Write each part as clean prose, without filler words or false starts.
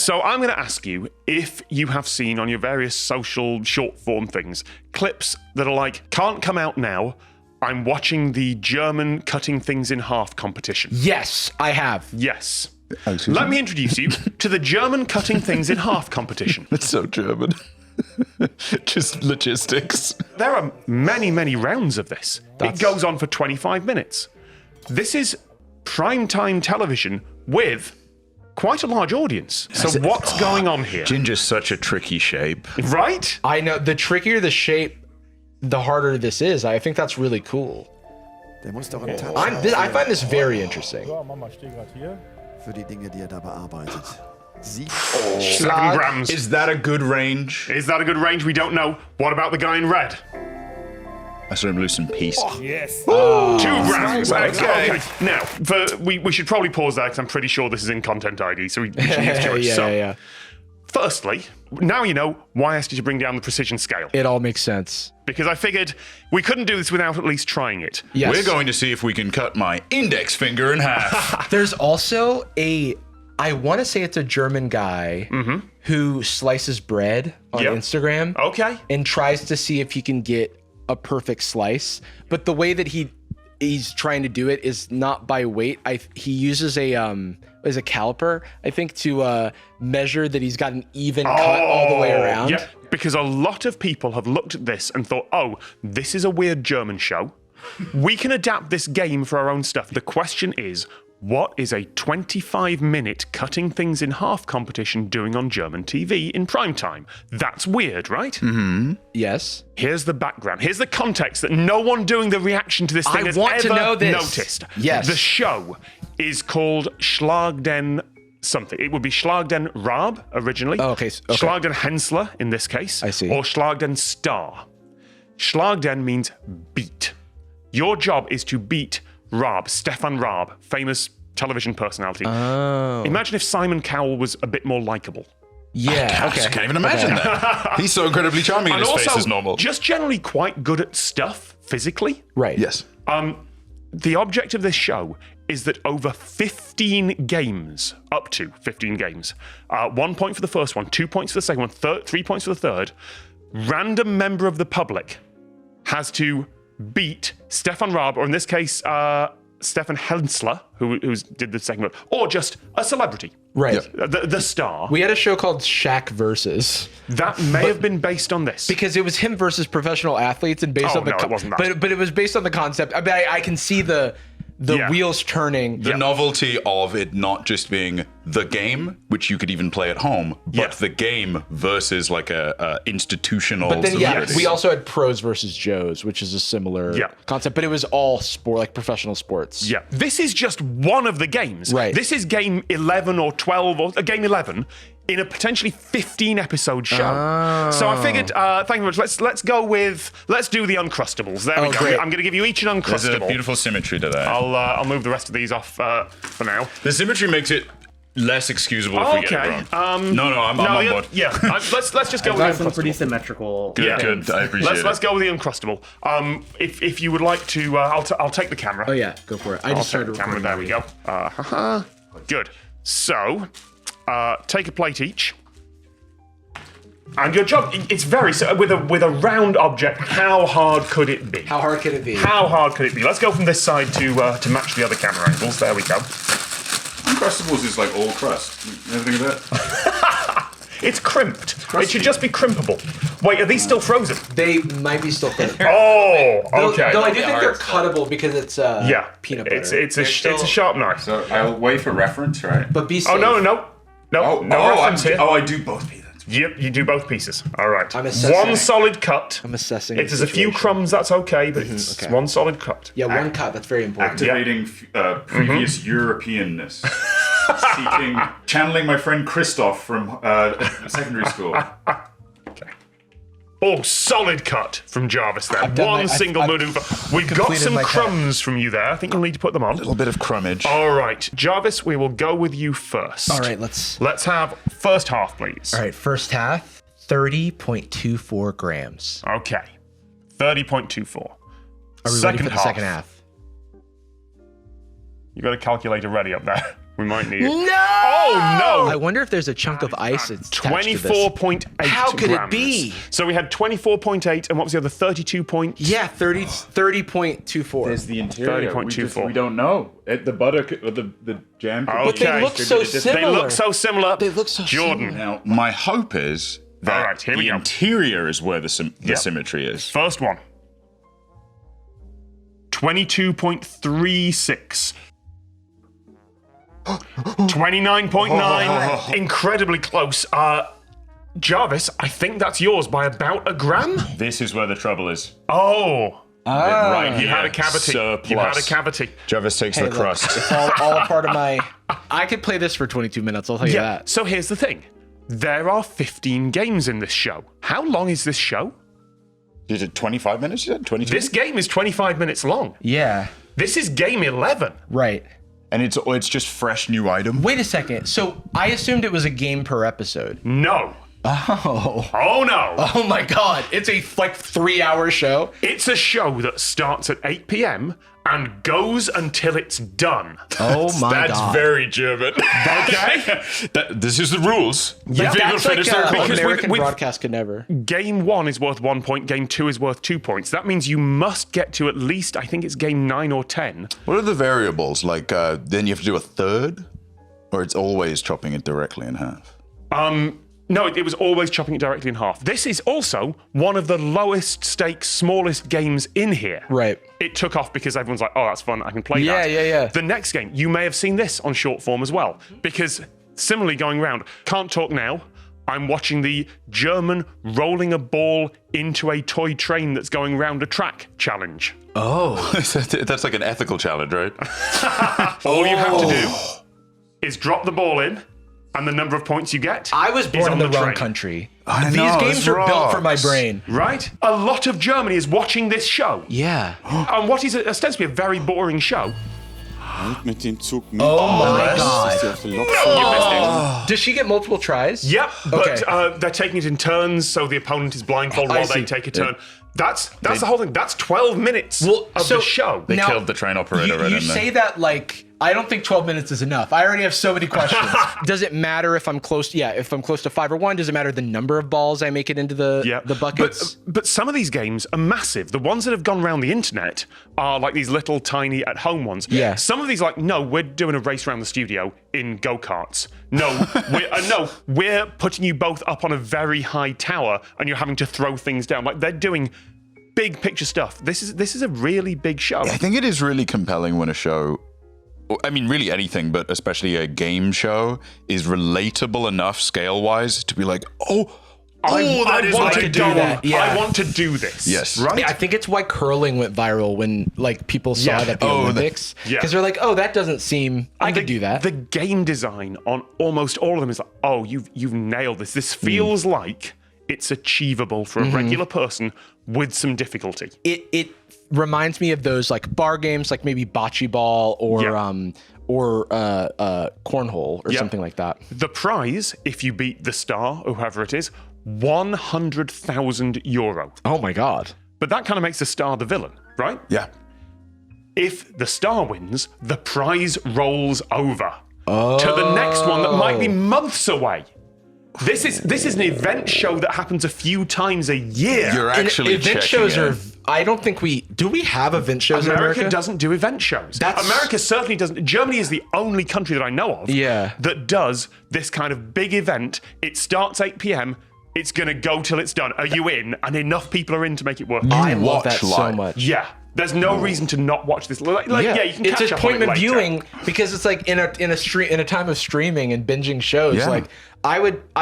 So I'm going to ask you if you have seen on your various social short form things clips that are like, can't come out now. I'm watching the German cutting things in half competition. Yes, I have. Yes. Let me introduce you to the German cutting things in half competition. It's so German. Just logistics. There are many, many rounds of this. It goes on for 25 minutes. This is primetime television with quite a large audience. So what's going on here? Ginger's such a tricky shape. Right? I know. The trickier the shape, the harder this is. I think that's really cool. I find this very interesting. Für die Dinge, die da bearbeitet. 7 grams. Is that a good range? Is that a good range? We don't know. What about the guy in red? I saw him loose in peace. Yes. 2 grams. Okay. Now, we should probably pause there because I'm pretty sure this is in Content ID, so we should use choice. Yeah. Firstly, now you know why I asked you to bring down the precision scale. It all makes sense. Because I figured we couldn't do this without at least trying it. Yes. We're going to see if we can cut my index finger in half. There's also I want to say it's a German guy who slices bread on Instagram. Okay. And tries to see if he can get a perfect slice. But the way that he's trying to do it is not by weight. He uses a caliper, I think, to measure that he's got an even cut all the way around. Yeah, because a lot of people have looked at this and thought, oh, this is a weird German show. We can adapt this game for our own stuff. The question is, what is a 25-minute cutting things in half competition doing on German TV in prime time? That's weird, right? Mm-hmm. Yes. Here's the background. Here's the context that no one doing the reaction to this thing has ever noticed. Yes. The show is called Schlag den something. It would be Schlag den Raab originally. Oh, okay. Schlag den Hensler in this case. I see. Or Schlag den Star. Schlag den means beat. Your job is to beat Raab, Stefan Raab, famous television personality. Oh. Imagine if Simon Cowell was a bit more likable. Yeah. I can't even imagine that. He's so incredibly charming and his face is normal. Just generally quite good at stuff physically. Right. Yes. The object of this show is that over 15 games, up to 15 games, 1 point for the first one, 2 points for the second one, 3 points for the third, random member of the public has to beat Stefan Raab, or in this case, Stefan Hensler, who did the second one, or just a celebrity. Right. The star. We had a show called Shaq Versus. That may have been based on this. Because it was him versus professional athletes and based on the... it wasn't that. But it was based on the concept. I mean, I can see the wheels turning. The novelty of it not just being the game, which you could even play at home, but the game versus like a institutional. But then, celebrity. we also had pros versus Joes, which is a similar concept, but it was all sport, like professional sports. Yeah. This is just one of the games. Right. This is game 11 or 12 or game 11 in a potentially 15 episode show. So I figured, thank you very much. Let's go with, let's do the Uncrustables. There we go. Great. I'm going to give you each an Uncrustable. There's a beautiful symmetry to that. I'll move the rest of these off for now. The symmetry makes it less excusable if we get it wrong. No, I'm on board. Yeah, let's just go with That's the Uncrustable. pretty symmetrical. Good, I appreciate it. Let's go with the Uncrustable. If you would like to, I'll take the camera. Oh, yeah, go for it. I just started the camera. recording. There we go. Good. So, take a plate each. And your job, it's very, with a round object, how hard could it be? How hard could it be? How hard could it be? Let's go from this side to match the other camera angles. There we go. Uncrustables is like all crust. Everything of that? It's crimped. It should just be crimpable. Wait, are these still frozen? They might be still frozen. Oh, okay. Though I do think they're cuttable because it's peanut butter. It's a sharp knife. So I'll wait for reference, right? But be safe. Oh, no reference here. I do both pieces. Yep, you do both pieces. All right. I'm assessing. One solid cut. I'm assessing. If there's a few crumbs, that's okay, but it's one solid cut. Yeah, one cut. That's very important. Activating previous Europeanness. Channeling my friend Christoph from secondary school. Oh, solid cut from Jarvis there. One single maneuver. We've got some crumbs from you there. I think you'll need to put them on. A little bit of crumbage. All right. Jarvis, we will go with you first. All right, let's have first half, please. All right, first half, 30.24 grams. Okay. 30.24. Are we ready for the second half? You got a calculator ready up there. We might need it. No! Oh, I no! wonder if there's a chunk of ice that's attached to this. 24.8 How could it grams. be? So we had 24.8, and what was the other? 32 point? Yeah, 30.24. There's the interior. 30.24. We don't know. The butter, the jam. could be But they look so similar. They look so similar. They look so Jordan. similar. Now, my hope is that All right, here we the go. interior is where the symmetry is. First one. 22.36. 29.9. Incredibly close. Jarvis, I think that's yours by about a gram. This is where the trouble is. Oh, Right you here. had a cavity. Surplus. You had a cavity. Jarvis takes Hey, the look, crust. It's all a part of my... I could play this for 22 minutes, I'll tell you Yeah. that. So here's the thing. There are 15 games in this show. How long is this show? Is it 25 minutes? You said 22? This game is 25 minutes long. Yeah, This is game 11. right. And it's just fresh new item. Wait a second. So I assumed it was a game per episode. No. Oh. Oh no. Oh my God. It's a 3-hour show. It's a show that starts at 8 p.m. and goes until it's done. Oh my That's God. very German. Okay? This is the rules. Yeah, If people That's like finish their because with- American with- broadcast could never. Game 1 is worth 1 point, game 2 is worth 2 points. That means you must get to at least, I think it's game 9 or 10. What are the variables? Like, then you have to do a third? Or it's always chopping it directly in half? No, it was always chopping it directly in half. This is also one of the lowest stakes, smallest games in here. Right. It took off because everyone's like, oh, that's fun, I can play Yeah, that. yeah. The next game, you may have seen this on short form as well, because similarly going round, can't talk now, I'm watching the German rolling a ball into a toy train that's going round a track challenge. Oh. That's like an ethical challenge, right? All you have to do is drop the ball in, and the number of points you get I was is born on in the wrong train. country. I These know, games it's are built for my rocks. brain. Right? A lot of Germany is watching this show. Yeah. And what is ostensibly a very boring show. Mit dem Zug mit. Oh my Das God. ist ja verlockend. You missed it. Does she get multiple tries? Yep, but Okay. they're taking it in turns, so the opponent is blindfolded I while they see. take a turn. That's the whole thing. That's 12 minutes of the show. They Now, killed the train operator You, right you in there. say that like I don't think 12 minutes is enough. I already have so many questions. Does it matter if I'm close? Yeah, if I'm close to 5 or 1, does it matter the number of balls I make it into the buckets? But some of these games are massive. The ones that have gone around the internet are like these little tiny at-home ones. Yeah. Some of these are like, no, we're doing a race around the studio in go-karts. No, we're putting you both up on a very high tower and you're having to throw things down. Like they're doing big picture stuff. This is a really big show. I think it is really compelling when a show, I mean, really anything, but especially a game show, is relatable enough scale-wise to be like, I want to do that. Yeah. I want to do this. Yes. Right? I think it's why curling went viral when like people saw Yeah. it at the Olympics. yeah. Because they're like, oh, that doesn't seem. I could do that. The game design on almost all of them is like, oh, you've nailed this. This feels like it's achievable for a regular person with some difficulty. It reminds me of those like bar games, like maybe bocce ball or Yeah. cornhole or Yeah. something like that. The prize, if you beat the star, or whoever it is, €100,000. Oh my God. But that kind of makes the star the villain, right? yeah. If the star wins, the prize rolls over to the next one that might be months away. This is an event show that happens a few times a year. You're actually event checking shows in. are. I don't think do we have event shows in America America? doesn't do event shows. That's- America certainly doesn't. Germany is the only country that I know of that does this kind of big event. It starts 8 p.m. It's going to go till it's done. Are you in? And enough people are in to make it work. I love that watch so live. much. Yeah. There's no reason to not watch this. You can it's catch up on it appointment later. viewing because it's like in a time of streaming and binging shows. Yeah. Like I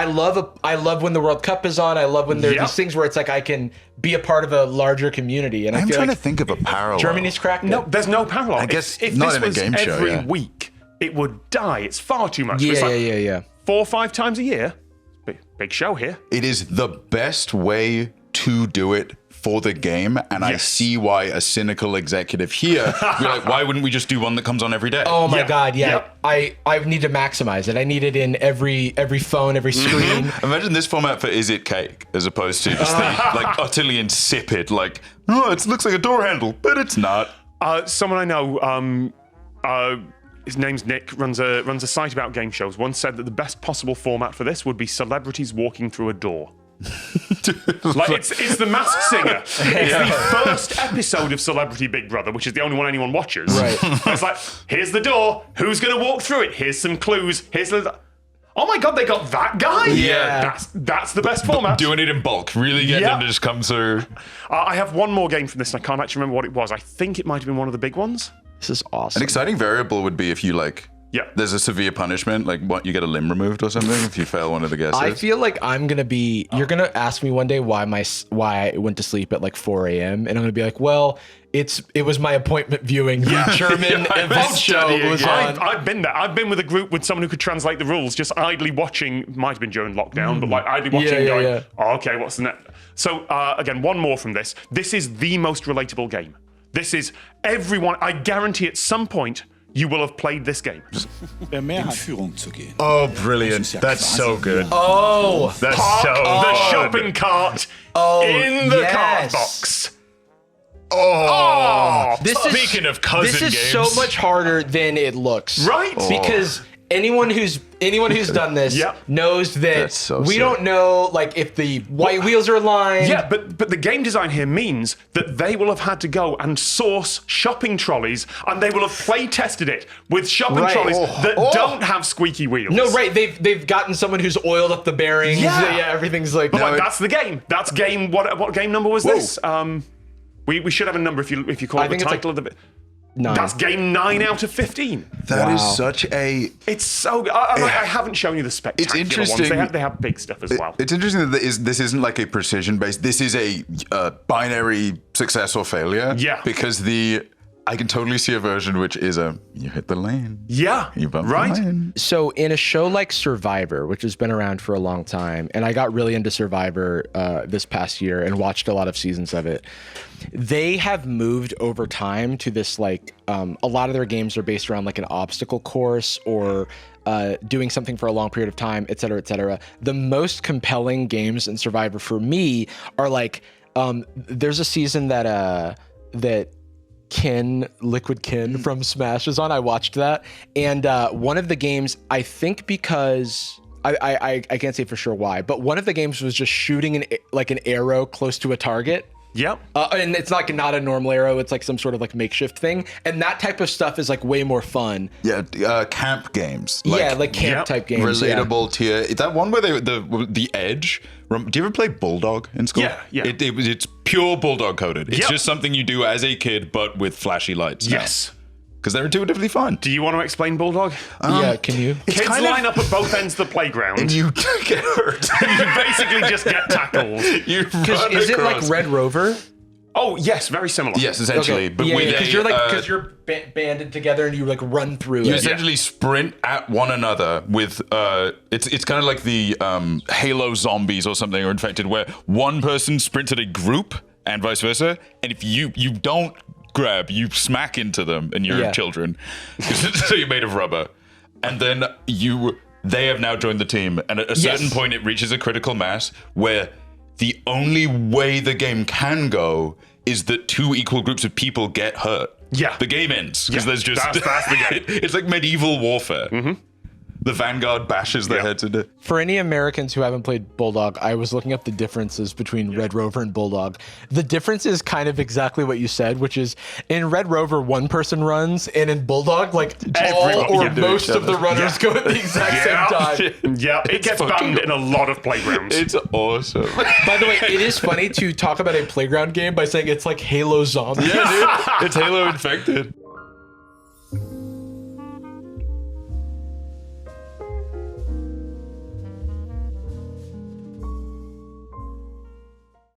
love when the World Cup is on. I love when there are Yep. these things where it's like I can be a part of a larger community. And I I'm feel trying like to think of a parallel. Germany's cracked it. No, there's no parallel. I guess if not this in a was game show, every yeah. week, it would die. It's far too much. Yeah, It's like yeah. 4 or 5 times a year. Big show here. It is the best way to do it for the game, and I Yes. see why a cynical executive here be like, why wouldn't we just do one that comes on every day? Oh my Yeah. God, yeah. Yep. I need to maximize it. I need it in every phone, every screen. Imagine this format for Is It Cake as opposed to just the like utterly insipid, like, oh, it looks like a door handle, but it's not. Someone I know, his name's Nick, runs a site about game shows, once said that the best possible format for this would be celebrities walking through a door. Like it's the Masked Singer. It's the first episode of Celebrity Big Brother, which is the only one anyone watches. Right. It's like, here's the door. Who's going to walk through it? Here's some clues. Oh my God, they got that guy? Yeah. That's the best format. Doing it in bulk, really getting them to just come through. I have one more game from this, and I can't actually remember what it was. I think it might have been one of the big ones. This is awesome. An exciting variable would be if you there's a severe punishment, like what, you get a limb removed or something if you fail one of the guesses. I feel like I'm gonna be. You're gonna ask me one day why I went to sleep at like 4 a.m. and I'm gonna be like, well, it was my appointment viewing. The German event show was on. I've been there. I've been with a group with someone who could translate the rules, just idly watching. Might have been during lockdown, but like idly watching, going, oh, okay, what's the next? So again, one more from this. This is the most relatable game. This is everyone. I guarantee at some point you will have played this game. in Führung zu gehen. Oh, brilliant. That's so good. Oh, That's Park so the good. shopping cart in the cart box. Oh, Speaking of cousin this is games. so much harder than it looks. Right? Because anyone who's done this knows that That's so we sick. don't know like if the white wheels are aligned. Yeah, but the game design here means that they will have had to go and source shopping trolleys, and they will have play tested it with shopping Right. trolleys that don't have squeaky wheels. No, right. They've gotten someone who's oiled up the bearings. Yeah. Everything's like. But like, that's the game. That's game. What game number was this? We should have a number if you call I it the think it's title of the. 9. That's game 9 out of 15. That is Wow. such a. It's so good. I haven't shown you the spectacular interesting. ones. They have big stuff as well. It's interesting that this isn't like a precision based. This is a binary success or failure. Yeah. Because I can totally see a version which is you hit the lane. Yeah. You bump Right. the lane. So in a show like Survivor, which has been around for a long time, and I got really into Survivor this past year and watched a lot of seasons of it, they have moved over time to this like a lot of their games are based around like an obstacle course or doing something for a long period of time, et cetera, et cetera. The most compelling games in Survivor for me are like there's a season that Liquid Ken from Smash is on. I watched that, and one of the games, I think because I can't say for sure why, but one of the games was just shooting an arrow close to a target. Yep. And it's like not a normal arrow, it's like some sort of like makeshift thing, and that type of stuff is like way more fun. Yeah, camp games. Like camp type games. Relatable tier. That one where the edge. Do you ever play Bulldog in school? Yeah. It's pure Bulldog coded. It's Yep. just something you do as a kid, but with flashy lights. Yes. Because they're intuitively fun. Do you want to explain Bulldog? Yeah, can you? Kids kind of- line up at both ends of the playground. And you get hurt. you basically just get tackled. You run Is it like across. Red Rover? Oh, yes, very similar. Yes, essentially. But with because you're like because you're banded together and you like run through you it. essentially sprint at one another with it's kind of like the Halo zombies or something or infected where one person sprints at a group and vice versa, and if you don't grab, you smack into them and you're children. So you're made of rubber. And then they have now joined the team, and at a certain point it reaches a critical mass where the only way the game can go is that two equal groups of people get hurt. Yeah. The game ends because there's just that's the game. It's like medieval warfare. The Vanguard bashes their heads into. For any Americans who haven't played Bulldog, I was looking up the differences between Red Rover and Bulldog. The difference is kind of exactly what you said, which is in Red Rover, one person runs, and in Bulldog, like all or most of the runners go at the exact same time. Yeah, it gets banned in a lot of playgrounds. It's awesome. By the way, it is funny to talk about a playground game by saying it's like Halo Zombies. Yeah, dude. It's Halo infected.